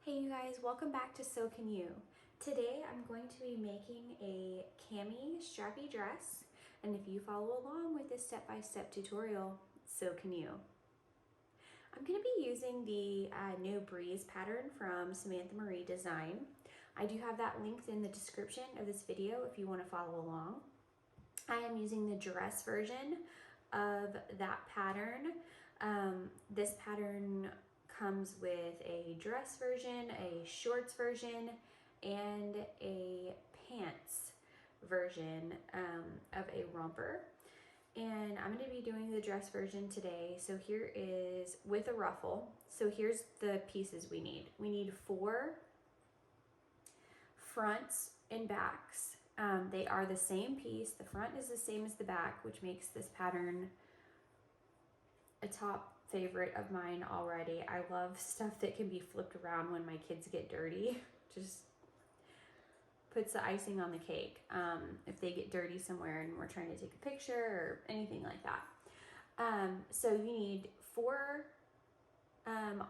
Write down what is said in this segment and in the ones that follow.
Hey you guys, welcome back to So Can You. Today I'm going to be making a cami strappy dress, and if you follow along with this step-by-step tutorial, so can you. I'm going to be using the new Breeze pattern from Samantha Marie Design. I do have that linked in the description of this video if you want to follow along. I am using the dress version of that pattern. This pattern comes with a dress version, a shorts version, and a pants version of a romper. And I'm going to be doing the dress version today. So here is with a ruffle. So here's the pieces we need. We need 4 fronts and backs. They are the same piece. The front is the same as the back, which makes this pattern a top favorite of mine already. I love stuff that can be flipped around when my kids get dirty. Just puts the icing on the cake if they get dirty somewhere and we're trying to take a picture or anything like that. So you need 4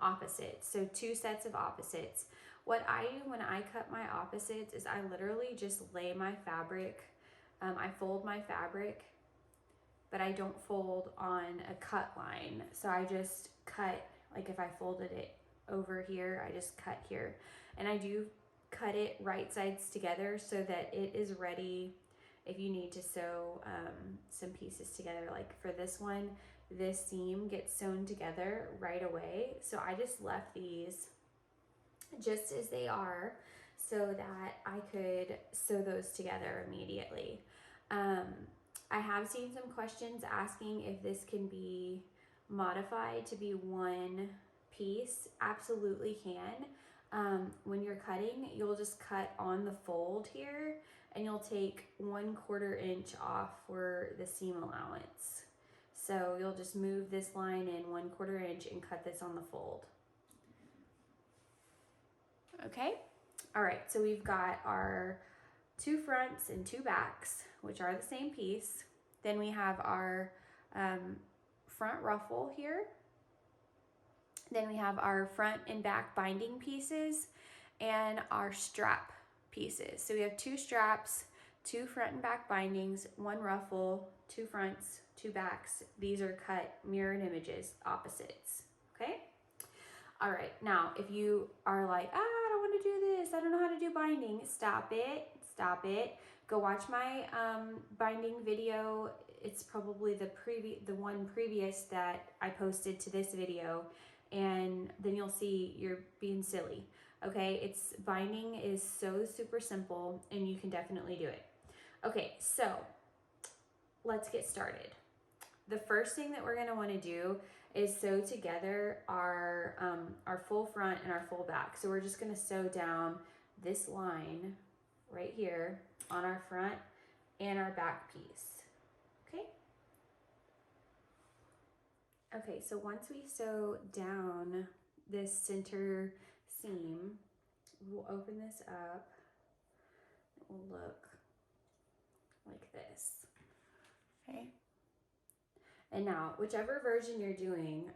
opposites, so 2 sets of opposites. What I do when I cut my opposites is I literally just lay my fabric, I fold my fabric, but I don't fold on a cut line. So I just cut, like if I folded it over here, I just cut here. And I do cut it right sides together so that it is ready if you need to sew some pieces together. Like for this one, this seam gets sewn together right away. So I just left these just as they are so that I could sew those together immediately. I have seen some questions asking if this can be modified to be one piece. Absolutely can. When you're cutting, you'll just cut on the fold here and you'll take 1/4 inch off for the seam allowance. So you'll just move this line in 1/4 inch and cut this on the fold. Okay, all right, so we've got our 2 fronts and 2 backs, which are the same piece. Then we have our front ruffle here. Then we have our front and back binding pieces and our strap pieces. So we have 2 straps, 2 front and back bindings, 1 ruffle, 2 fronts, 2 backs. These are cut mirrored images, opposites, okay? All right, now if you are like, I don't want to do this, I don't know how to do binding, stop it. Go watch my binding video. It's probably the one previous that I posted to this video, and then you'll see you're being silly. Okay, binding is so super simple and you can definitely do it. Okay, so let's get started. The first thing that we're going to want to do is sew together our full front and our full back. So we're just going to sew down this line right here on our front and our back piece. Okay? Okay, so once we sew down this center seam, we'll open this up. It will look like this. Okay? And now, whichever version you're doing,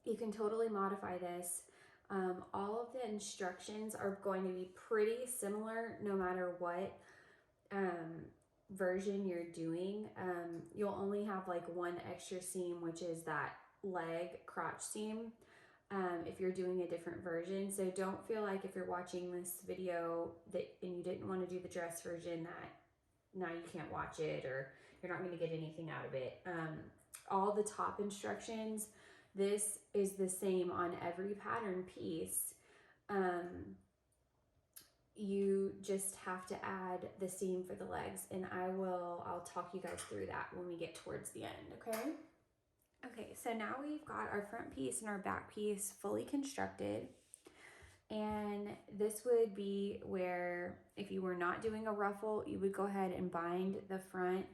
you can totally modify this. All of the instructions are going to be pretty similar no matter what version you're doing. You'll only have like 1 extra seam, which is that leg crotch seam, if you're doing a different version. So don't feel like if you're watching this video and you didn't want to do the dress version that now you can't watch it or you're not going to get anything out of it. All the top instructions, this is the same on every pattern piece. You just have to add the seam for the legs, and I'll talk you guys through that when we get towards the end, okay? Okay, so now we've got our front piece and our back piece fully constructed. And this would be where if you were not doing a ruffle, you would go ahead and bind the front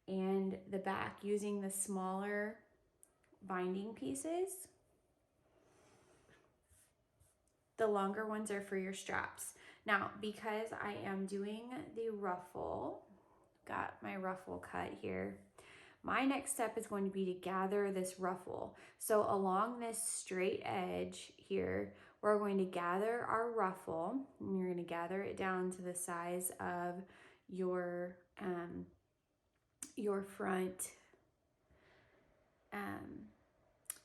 and the back using the smaller binding pieces. The longer ones are for your straps. Now, because I am doing the ruffle, got my ruffle cut here, my next step is going to be to gather this ruffle. So along this straight edge here, we're going to gather our ruffle, and you're going to gather it down to the size of your front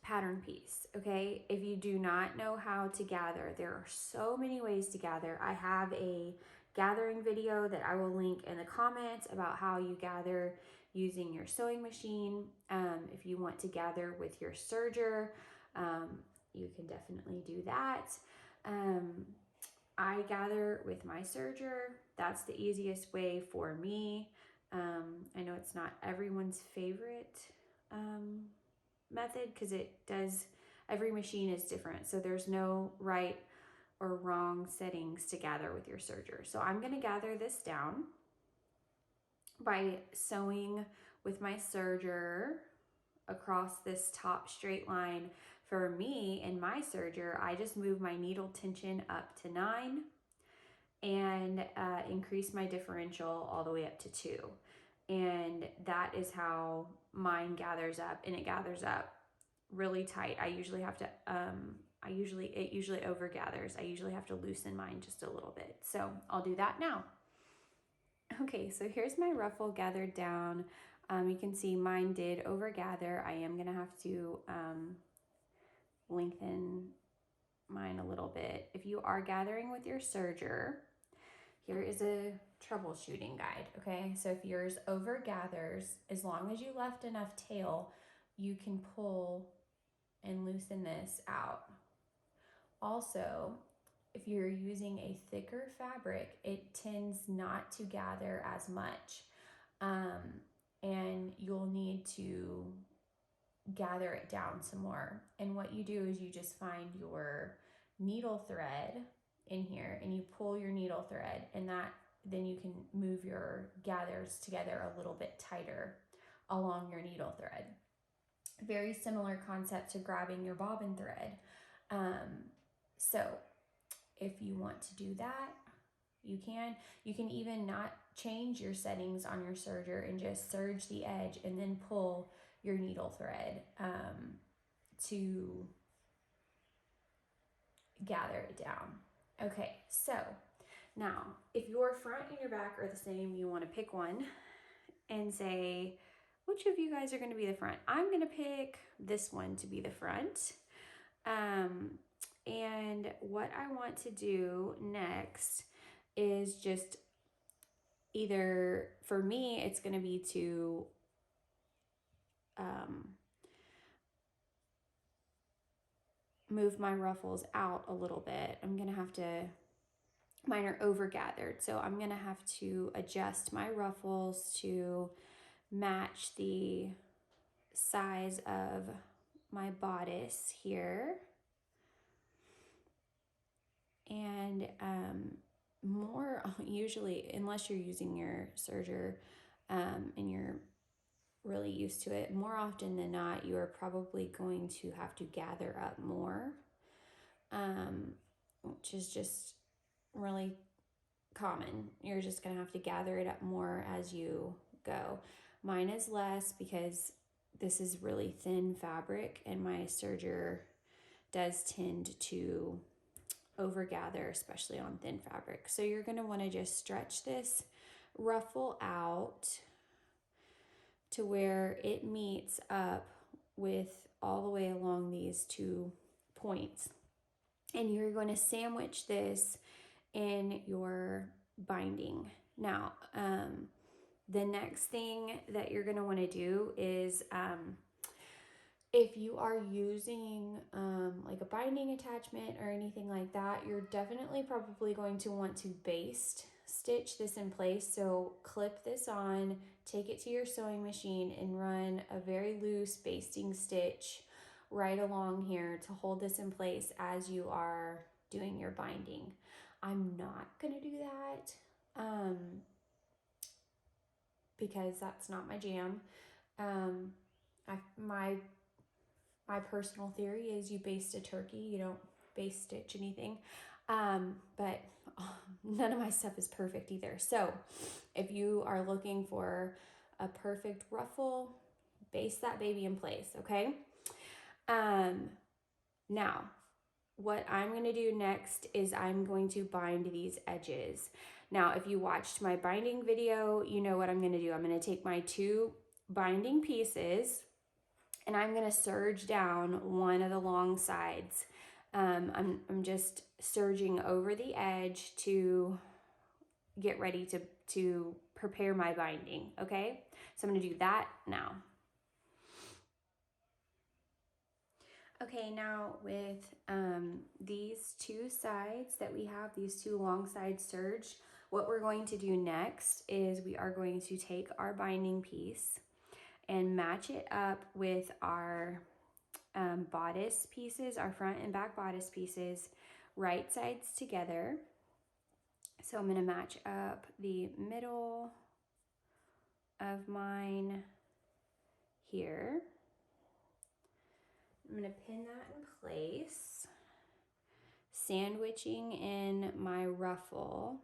pattern piece. Okay, if you do not know how to gather, there are so many ways to gather. I have a gathering video that I will link in the comments about how you gather using your sewing machine. If you want to gather with your serger, you can definitely do that. I gather with my serger. That's the easiest way for me. I know it's not everyone's favorite method because every machine is different. So there's no right or wrong settings to gather with your serger. So I'm going to gather this down by sewing with my serger across this top straight line. For me and my serger, I just move my needle tension up to 9 and increase my differential all the way up to 2. And that is how mine gathers up, and it gathers up really tight. I usually have to, it usually over gathers. I usually have to loosen mine just a little bit. So I'll do that now. Okay, so here's my ruffle gathered down. You can see mine did over gather. I am gonna have to lengthen mine a little bit. If you are gathering with your serger, here is a troubleshooting guide, okay? So if yours over gathers, as long as you left enough tail, you can pull and loosen this out. Also, if you're using a thicker fabric, it tends not to gather as much. And you'll need to gather it down some more. And what you do is you just find your needle thread in here and you pull your needle thread, and then you can move your gathers together a little bit tighter along your needle thread. Very similar concept to grabbing your bobbin thread. So if you want to do that, you can. You can even not change your settings on your serger and just serge the edge and then pull your needle thread to gather it down. Okay, so now if your front and your back are the same, you want to pick one and say, which of you guys are going to be the front? I'm going to pick this one to be the front. And what I want to do next is just either, for me, it's going to be to move my ruffles out a little bit. I'm going to have to, mine are over gathered, so I'm going to have to adjust my ruffles to match the size of my bodice here. And more usually, unless you're using your serger and you're really used to it, more often than not, you are probably going to have to gather up more, which is just really common. You're just going to have to gather it up more as you go. Mine is less because this is really thin fabric, and my serger does tend to overgather, especially on thin fabric. So you're going to want to just stretch this ruffle out to where it meets up with all the way along these 2 points. And you're going to sandwich this in your binding. Now, the next thing that you're going to want to do is if you are using like a binding attachment or anything like that, you're definitely probably going to want to baste stitch this in place. So clip this on, take it to your sewing machine and run a very loose basting stitch right along here to hold this in place as you are doing your binding. I'm not gonna do that because that's not my jam. My personal theory is you baste a turkey, you don't baste stitch anything. But none of my stuff is perfect either. So if you are looking for a perfect ruffle, baste that baby in place, okay? Now, what I'm going to do next is I'm going to bind these edges. Now, if you watched my binding video, you know what I'm going to do. I'm going to take my 2 binding pieces and I'm going to serge down one of the long sides. I'm just serging over the edge to get ready to prepare my binding, okay? So I'm going to do that now. Okay, now with these 2 sides that we have, these 2 long sides serged, what we're going to do next is we are going to take our binding piece and match it up with our bodice pieces, our front and back bodice pieces, right sides together. So I'm going to match up the middle of mine here. I'm going to pin that in place, sandwiching in my ruffle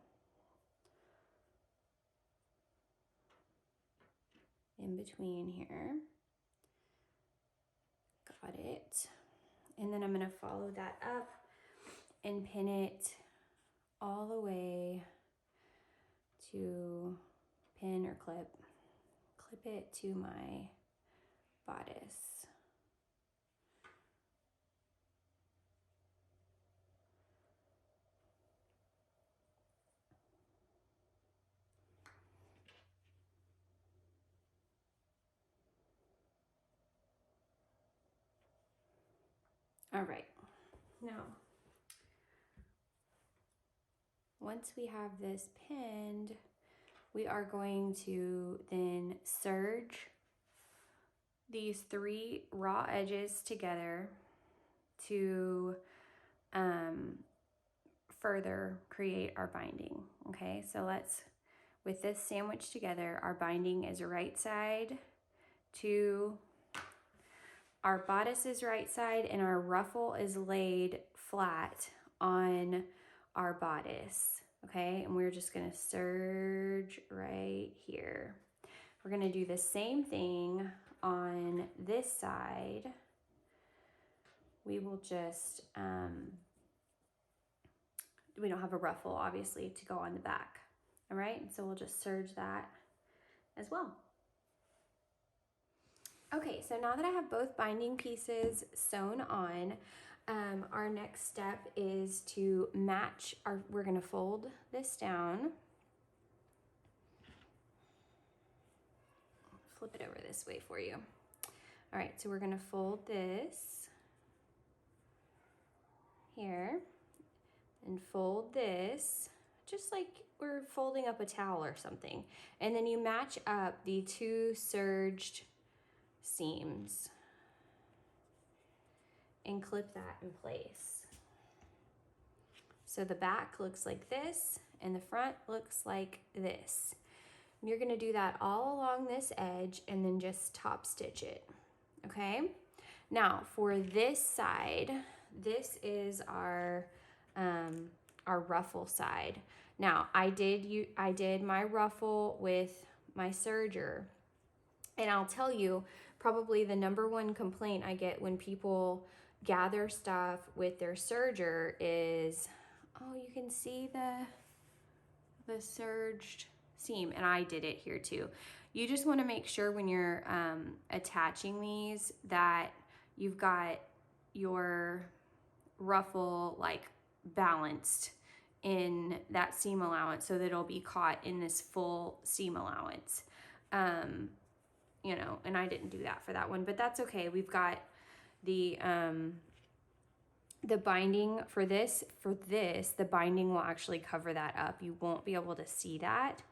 in between here. Got it. And then I'm going to follow that up and pin it all the way to pin or clip it to my bodice. All right, now, once we have this pinned, we are going to then serge these 3 raw edges together to further create our binding. Okay, so with this sandwich together, our binding is right side to our bodice is right side and our ruffle is laid flat on our bodice. Okay, and we're just gonna serge right here. We're gonna do the same thing on this side. We will just, we don't have a ruffle obviously to go on the back. All right, so we'll just serge that as well. Okay, so now that I have both binding pieces sewn on, our next step is to match we're gonna fold this down. Flip it over this way for you. All right, so we're gonna fold this here and fold this, just like we're folding up a towel or something. And then you match up the 2 serged seams and clip that in place. So the back looks like this and the front looks like this. And you're gonna do that all along this edge and then just top stitch it, okay? Now for this side, this is our ruffle side. Now I did my ruffle with my serger, and I'll tell you, probably the #1 complaint I get when people gather stuff with their serger is, oh, you can see the serged seam, and I did it here too. You just want to make sure when you're attaching these that you've got your ruffle like balanced in that seam allowance so that it'll be caught in this full seam allowance. You know, and I didn't do that for that one, but that's okay. We've got the binding for this, the binding will actually cover that up. You won't be able to see that.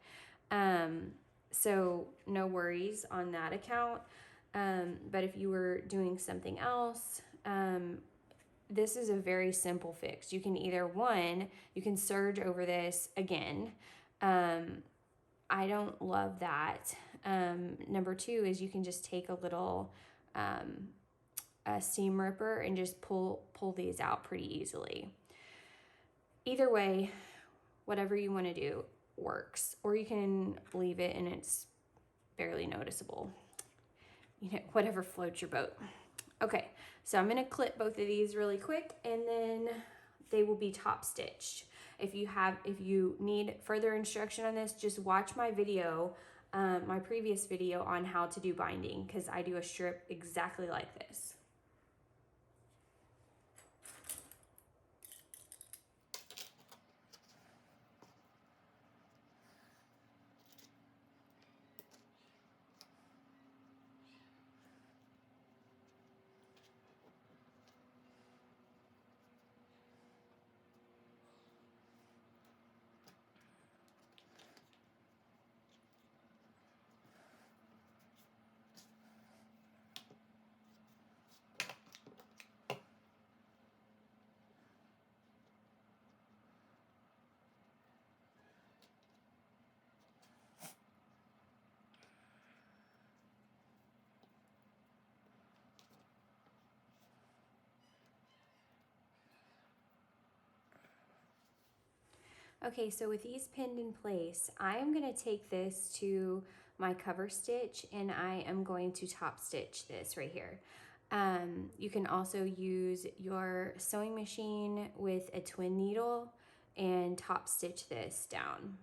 So no worries on that account. But if you were doing something else, this is a very simple fix. You can either, you can serge over this again. I don't love that. #2 is you can just take a little a seam ripper and just pull these out pretty easily. Either way, whatever you want to do works, or you can leave it and it's barely noticeable. You know, whatever floats your boat. Okay, so I'm gonna clip both of these really quick and then they will be top stitched. If you need further instruction on this, just watch my video, my previous video on how to do binding, because I do a strip exactly like this. Okay, so with these pinned in place, I am gonna take this to my cover stitch and I am going to top stitch this right here. You can also use your sewing machine with a twin needle and top stitch this down.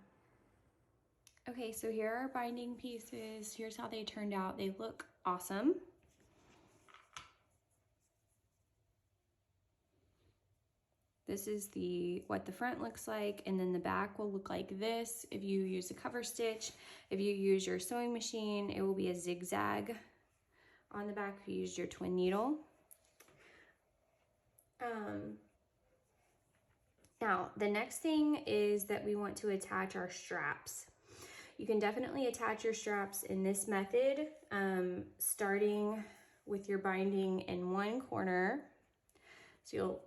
Okay, so here are our binding pieces. Here's how they turned out. They look awesome. This is what the front looks like, and then the back will look like this if you use a cover stitch. If you use your sewing machine, it will be a zigzag on the back if you use your twin needle. Now, the next thing is that we want to attach our straps. You can definitely attach your straps in this method, starting with your binding in one corner. So you'll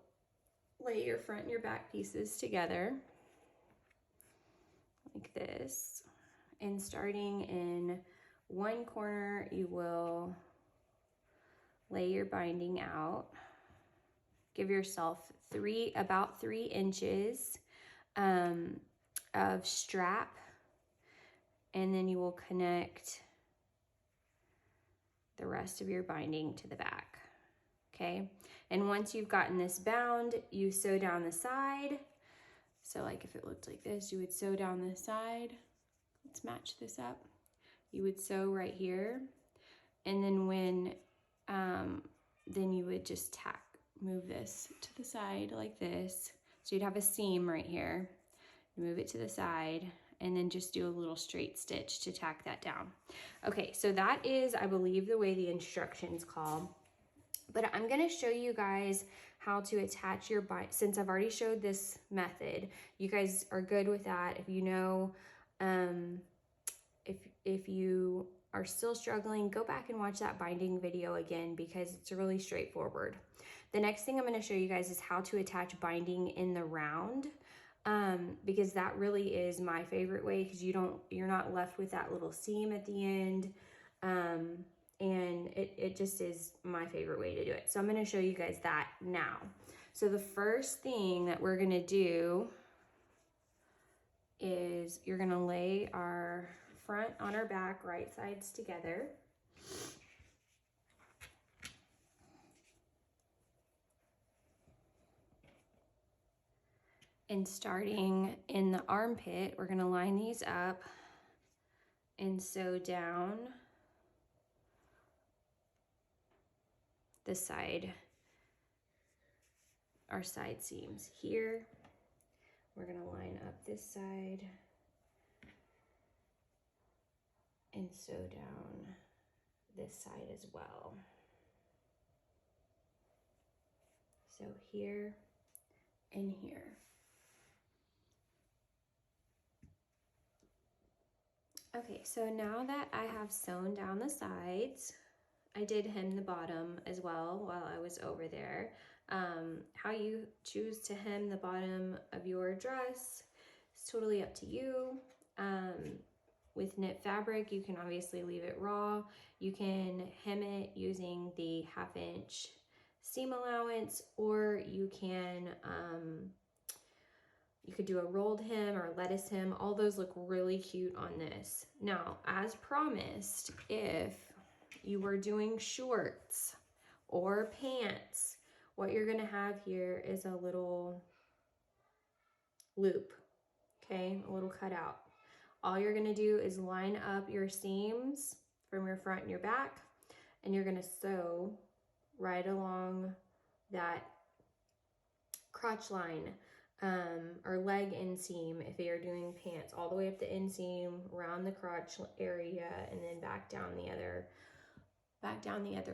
lay your front and your back pieces together like this, and starting in one corner you will lay your binding out. Give yourself about 3 inches of strap, and then you will connect the rest of your binding to the back. Okay, and once you've gotten this bound, you sew down the side. So like if it looked like this, you would sew down this side. Let's match this up. You would sew right here, and then then you would just move this to the side like this. So you'd have a seam right here. Move it to the side, and then just do a little straight stitch to tack that down. Okay, so that is, I believe, the way the instructions call. But I'm gonna show you guys how to attach your bind. Since I've already showed this method, you guys are good with that. If you know, if you are still struggling, go back and watch that binding video again, because it's really straightforward. The next thing I'm gonna show you guys is how to attach binding in the round, because that really is my favorite way, because you're not left with that little seam at the end. And it just is my favorite way to do it. So I'm gonna show you guys that now. So the first thing that we're gonna do is you're gonna lay our front on our back, right sides together. And starting in the armpit, we're gonna line these up and sew down the side, our side seams here. We're gonna line up this side and sew down this side as well. So here and here. Okay, so now that I have sewn down the sides, I did hem the bottom as well while I was over there. How you choose to hem the bottom of your dress is totally up to you. With knit fabric, you can obviously leave it raw. You can hem it using the 1/2 inch seam allowance, or you could do a rolled hem or lettuce hem. All those look really cute on this. Now, as promised, if you were doing shorts or pants, what you're gonna have here is a little loop, okay, a little cutout. All you're gonna do is line up your seams from your front and your back, and you're gonna sew right along that crotch line or leg inseam if you're doing pants, all the way up the inseam, around the crotch area, and then back down the other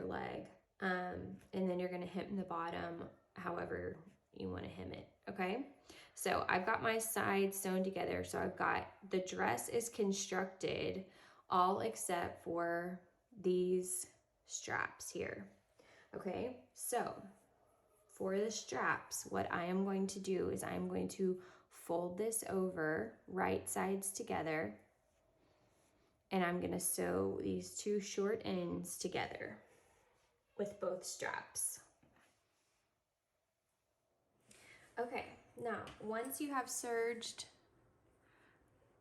leg. And then you're gonna hem the bottom however you want to hem it, okay? So I've got my sides sewn together. So I've got the dress is constructed all except for these straps here, okay? So for the straps, what I am going to do is I'm going to fold this over, right sides together, and I'm gonna sew these two short ends together with both straps. Okay, now once you have serged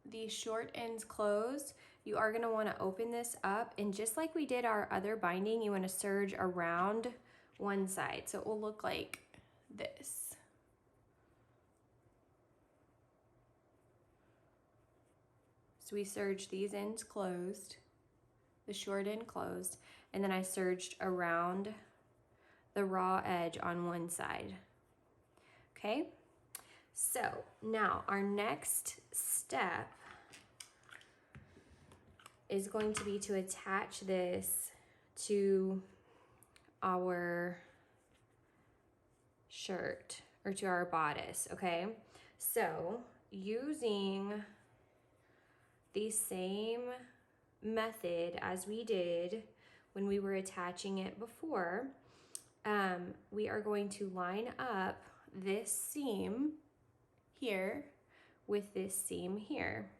these short ends closed, you are gonna wanna open this up, and just like we did our other binding, you wanna serge around one side. So it will look like this. So we serged these ends closed, the short end closed, and then I serged around the raw edge on one side. Okay, so now our next step is going to be to attach this to our shirt or to our bodice, okay? So using the same method as we did when we were attaching it before, we are going to line up this seam here with this seam here.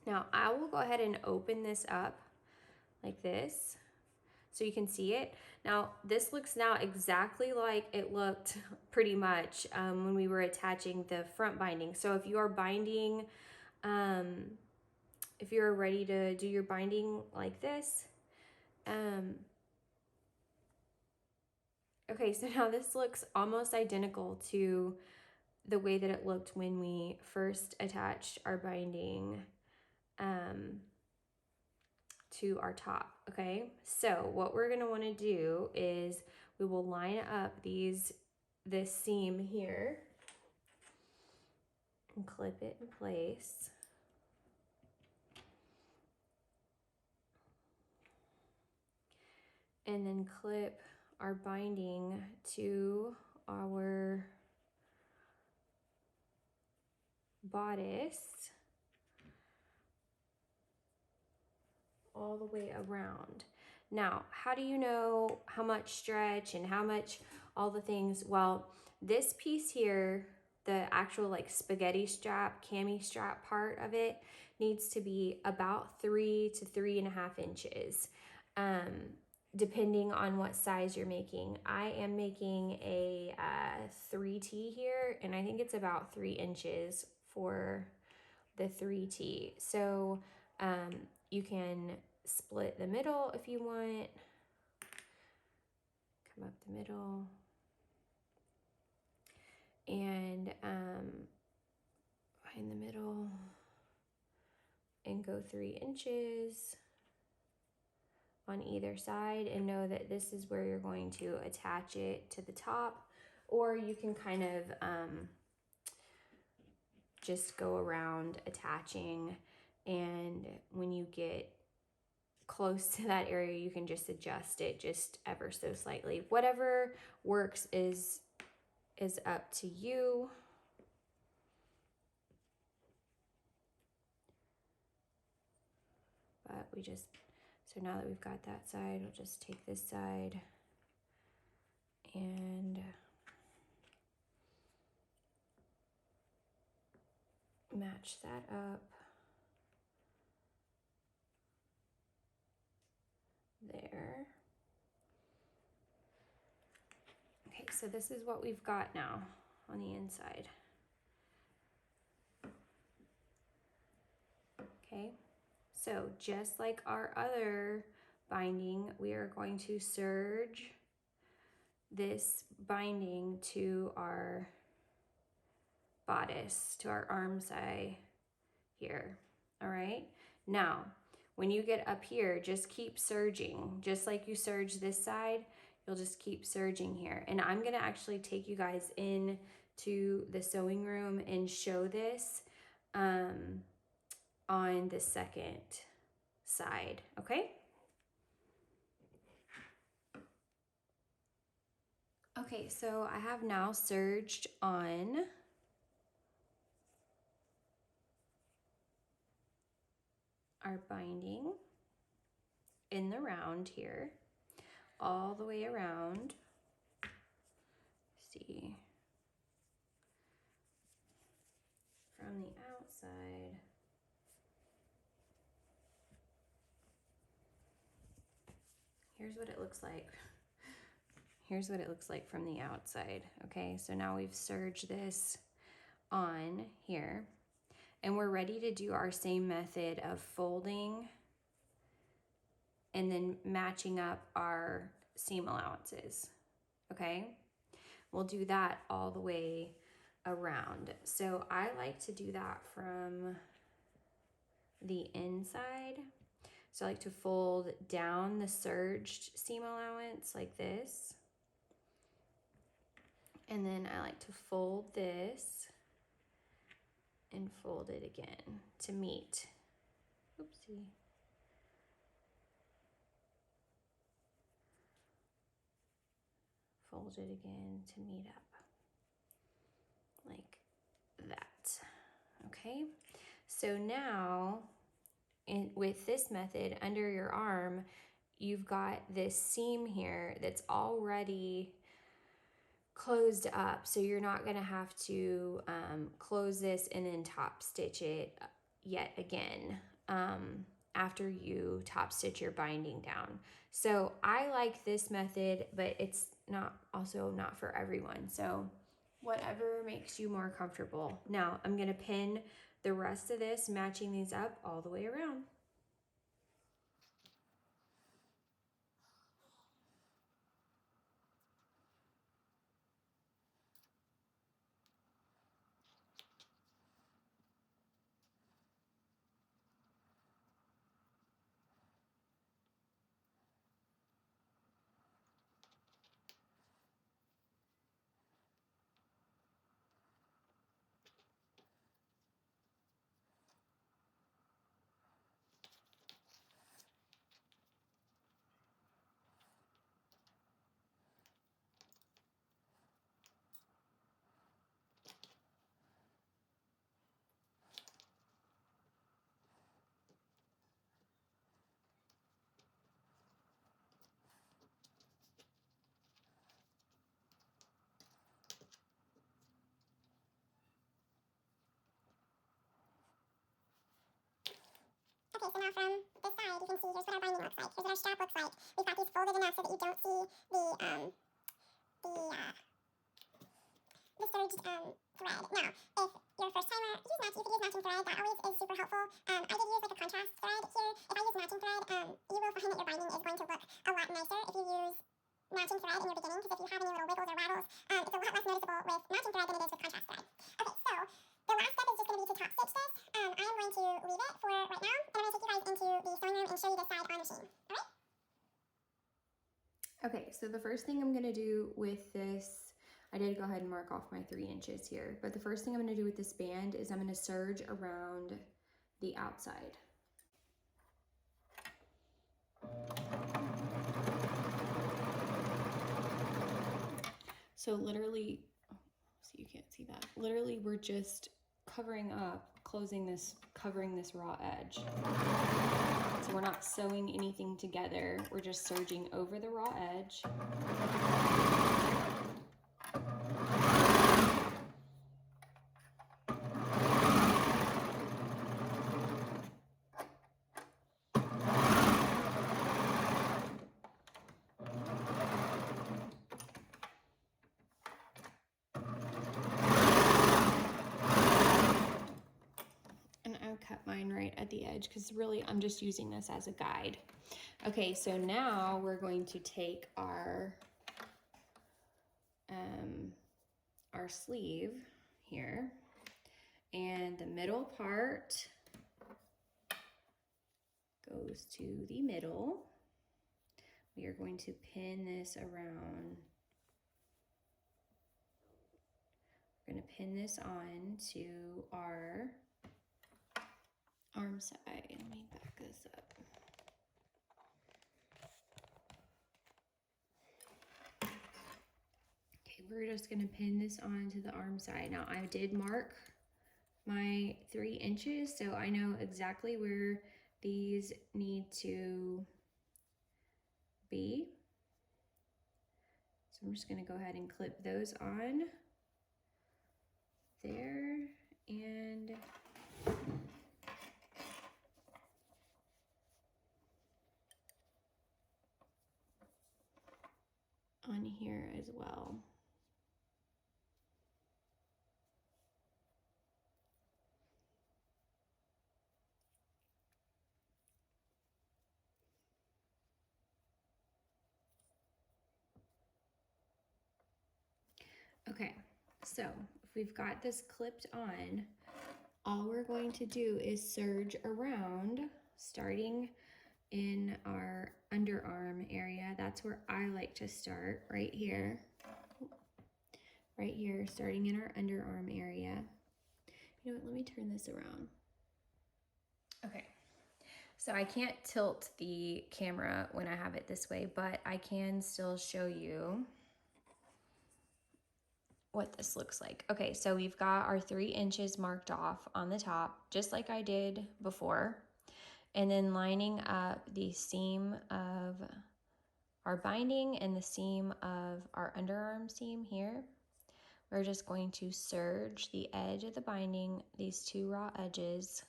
Now I will go ahead and open this up like this so you can see it. Now this looks now exactly like it looked pretty much when we were attaching the front binding. So if you are binding, if you're ready to do your binding like this, okay, so now this looks almost identical to the way that it looked when we first attached our binding to our top, okay? So what we're gonna wanna do is we will line up this seam here and clip it in place. And then clip our binding to our bodice all the way around. Now, how do you know how much stretch and how much all the things? Well, this piece here, the actual like spaghetti strap, cami strap part of it needs to be about 3 to 3.5 inches, depending on what size you're making. I am making a 3T here, and I think it's about 3 inches for the 3T. So you can split the middle if you want. Come up the middle. And find the middle and go 3 inches on either side, and know that this is where you're going to attach it to the top, or you can kind of just go around attaching, and when you get close to that area you can just adjust it just ever so slightly. Whatever works is up to you. But so now that we've got that side, we'll just take this side and match that up there. Okay, so this is what we've got now on the inside. Okay, so just like our other binding, we are going to serge this binding to our bodice, to our arm side here. All right. Now, when you get up here, just keep serging. Just like you serge this side, you'll just keep serging here. And I'm gonna actually take you guys in to the sewing room and show this on the second side, okay? Okay, so I have now serged on our binding in the round here, all the way around. See, from the outside. Here's what it looks like. Here's what it looks like from the outside. Okay, so now we've serged this on here, and we're ready to do our same method of folding and then matching up our seam allowances. Okay, we'll do that all the way around. So I like to do that from the inside. So I like to fold down the serged seam allowance like this. And then I like to fold this and fold it again to meet. Oopsie. Fold it again to meet up like that. Okay, so now with this method under your arm, you've got this seam here that's already closed up, so you're not going to have to close this and then top stitch it yet again after you top stitch your binding down. So I like this method, but it's also not for everyone, so whatever makes you more comfortable. Now I'm going to pin the rest of this, matching these up all the way around. Okay, so now from this side, you can see here's what our binding looks like. Here's what our strap looks like. We've got these folded enough so that you don't see the serged thread. Now, if you're a first timer, you could use matching thread. That always is super helpful. I did use like a contrast thread here. If I use matching thread, you will find that your binding is going to look a lot nicer if you use matching thread in your beginning, because if you have any little wiggles or rattles, it's a lot less noticeable with matching thread than it is with contrast thread. Okay, so the last step is just going to be to top stitch this. I am going to leave it for right now, and I'm going to take you guys into the sewing room and show you this side on machine. All right? Okay, so the first thing I'm gonna do with this, I did go ahead and mark off my 3 inches here, but the first thing I'm gonna do with this band is I'm gonna serge around the outside. So literally, so you can't see that, literally we're just covering up, covering this raw edge. So we're not sewing anything together, we're just serging over the raw edge. Cut mine right at the edge because really I'm just using this as a guide. Okay, so now we're going to take our our sleeve here, and the middle part goes to the middle. We are going to pin this around. We're going to pin this on to our arm side. Let me back this up. Okay, we're just going to pin this on to the arm side. Now, I did mark my 3 inches, so I know exactly where these need to be. So I'm just going to go ahead and clip those on there, and on here as well. Okay, so if we've got this clipped on, all we're going to do is serge around, starting in our underarm area. That's where I like to start, right here. Right here, starting in our underarm area. You know what, let me turn this around. Okay, so I can't tilt the camera when I have it this way, but I can still show you what this looks like. Okay, so we've got our 3 inches marked off on the top, just like I did before. And then lining up the seam of our binding and the seam of our underarm seam here. We're just going to serge the edge of the binding, these 2 raw edges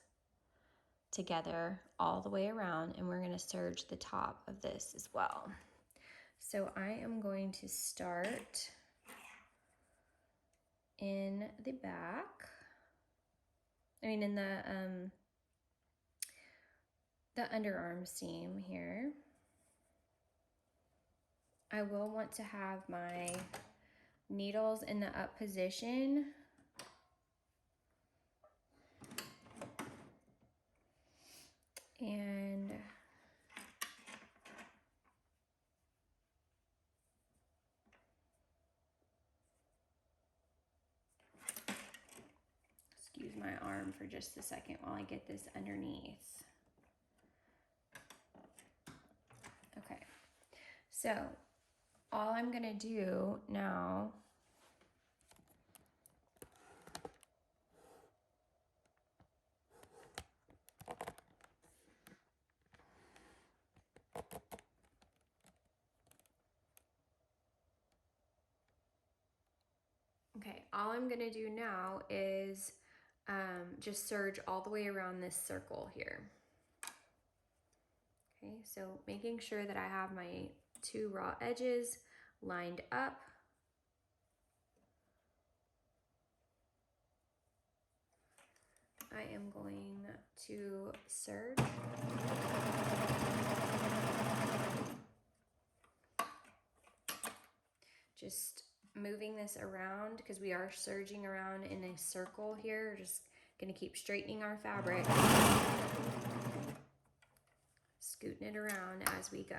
together all the way around, and we're going to serge the top of this as well. So I am going to start in the back, in the underarm seam here. I will want to have my needles in the up position. And excuse my arm for just a second while I get this underneath. Okay, so all I'm gonna do now is just serge all the way around this circle here. Okay, so making sure that I have my 2 raw edges lined up. I am going to serge. Just moving this around because we are serging around in a circle here. We're just gonna keep straightening our fabric, scooting it around as we go.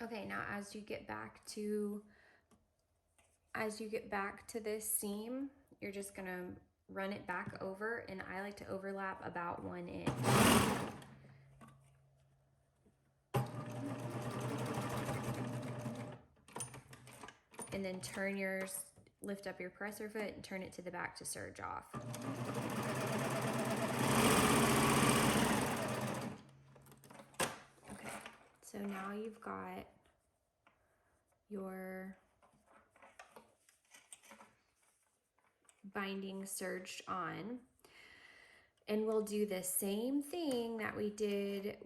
Okay, now as you get back to this seam, you're just gonna run it back over, and I like to overlap about 1 inch. and then turn yours, lift up your presser foot and turn it to the back to serge off. Okay, so now you've got your binding serged on. And we'll do the same thing that we did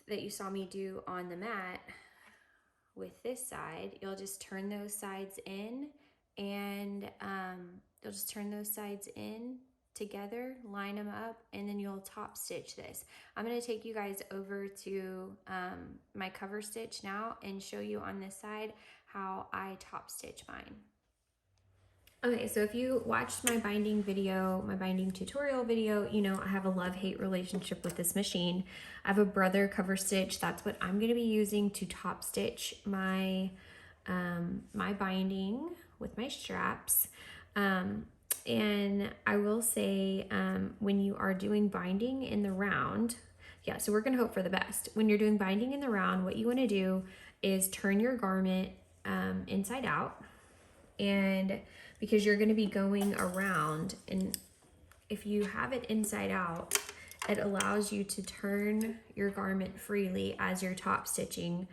that you saw me do on the mat with this side. You'll just turn those sides in, and you'll just turn those sides in together, line them up, and then you'll top stitch this. I'm going to take you guys over to my cover stitch now and show you on this side how I top stitch mine. Okay, so if you watched my binding video, my binding tutorial video, you know I have a love-hate relationship with this machine. I have a brother cover stitch. That's what I'm going to be using to top stitch my my binding with my straps. And I will say, when you are doing binding in the round, yeah, so we're going to hope for the best. When you're doing binding in the round, what you want to do is turn your garment inside out, and because you're going to be going around, and if you have it inside out, it allows you to turn your garment freely as you're top stitching.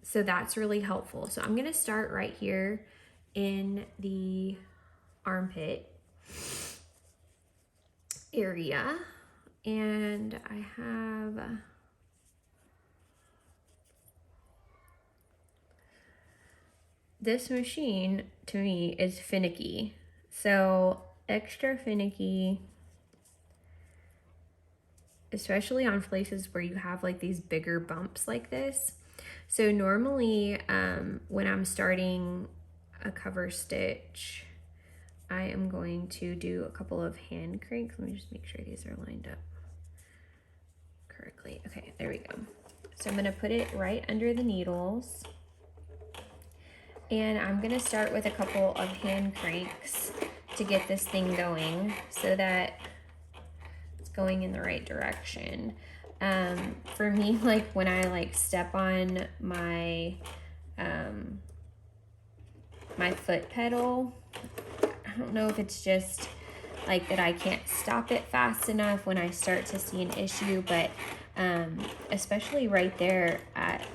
So that's really helpful. So I'm going to start right here in the armpit area, and I have this machine, to me, is finicky. So extra finicky, especially on places where you have like these bigger bumps like this. So normally when I'm starting a cover stitch, I am going to do a couple of hand cranks. Let me just make sure these are lined up correctly. Okay, there we go. So I'm going to put it right under the needles. And I'm going to start with a couple of hand cranks to get this thing going so that it's going in the right direction. For me, like when I like step on my my foot pedal, I don't know if it's just like that I can't stop it fast enough when I start to see an issue, but especially right there at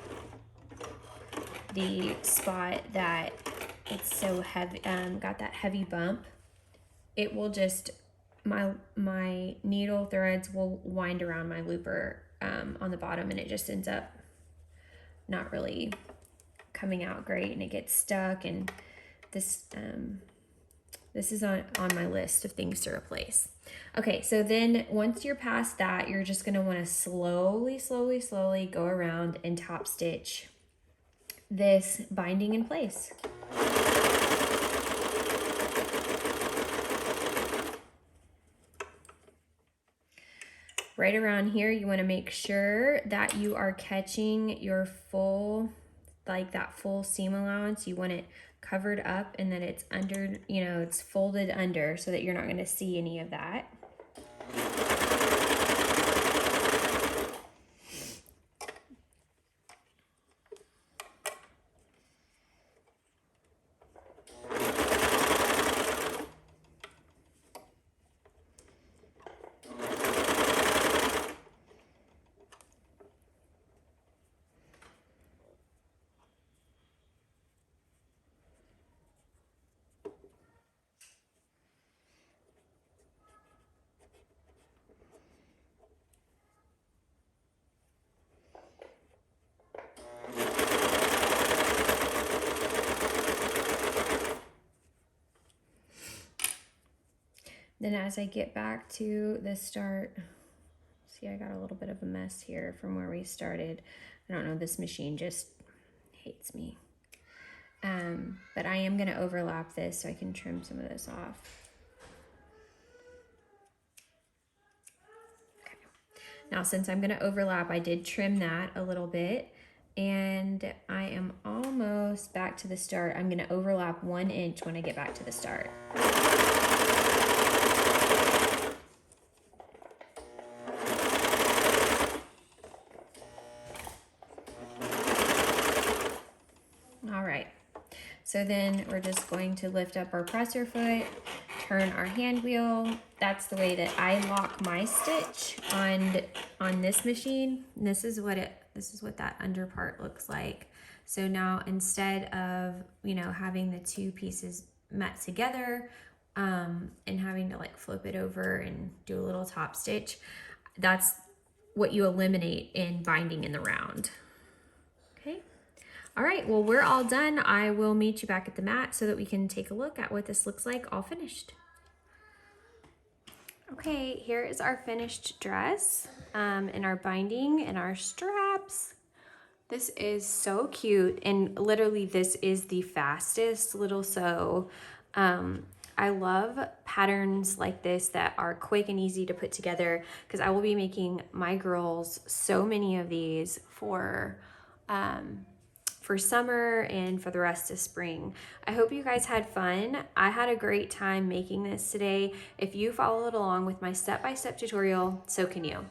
the spot that it's so heavy, got that heavy bump, it will just, my needle threads will wind around my looper on the bottom, and it just ends up not really coming out great, and it gets stuck. And this this is on my list of things to replace. Okay, so then once you're past that, you're just going to want to slowly go around and top stitch this binding in place. Right around here, you want to make sure that you are catching your full, like that full seam allowance. You want it covered up and that it's under, you know, it's folded under so that you're not going to see any of that. Then as I get back to the start, see, I got a little bit of a mess here from where we started. I don't know, this machine just hates me. But I am gonna overlap this so I can trim some of this off. Okay. Now, since I'm gonna overlap, I did trim that a little bit, and I am almost back to the start. I'm gonna overlap 1 inch when I get back to the start. So then we're just going to lift up our presser foot, turn our hand wheel. That's the way that I lock my stitch on this machine. And this is what that under part looks like. So now instead of, you know, having the two pieces met together and having to like flip it over and do a little top stitch, that's what you eliminate in binding in the round. Okay. All right, well, we're all done. I will meet you back at the mat so that we can take a look at what this looks like all finished. Okay, here is our finished dress and our binding and our straps. This is so cute, and literally this is the fastest little sew. I love patterns like this that are quick and easy to put together because I will be making my girls so many of these for summer and for the rest of spring. I hope you guys had fun. I had a great time making this today. If you followed along with my step-by-step tutorial, so can you.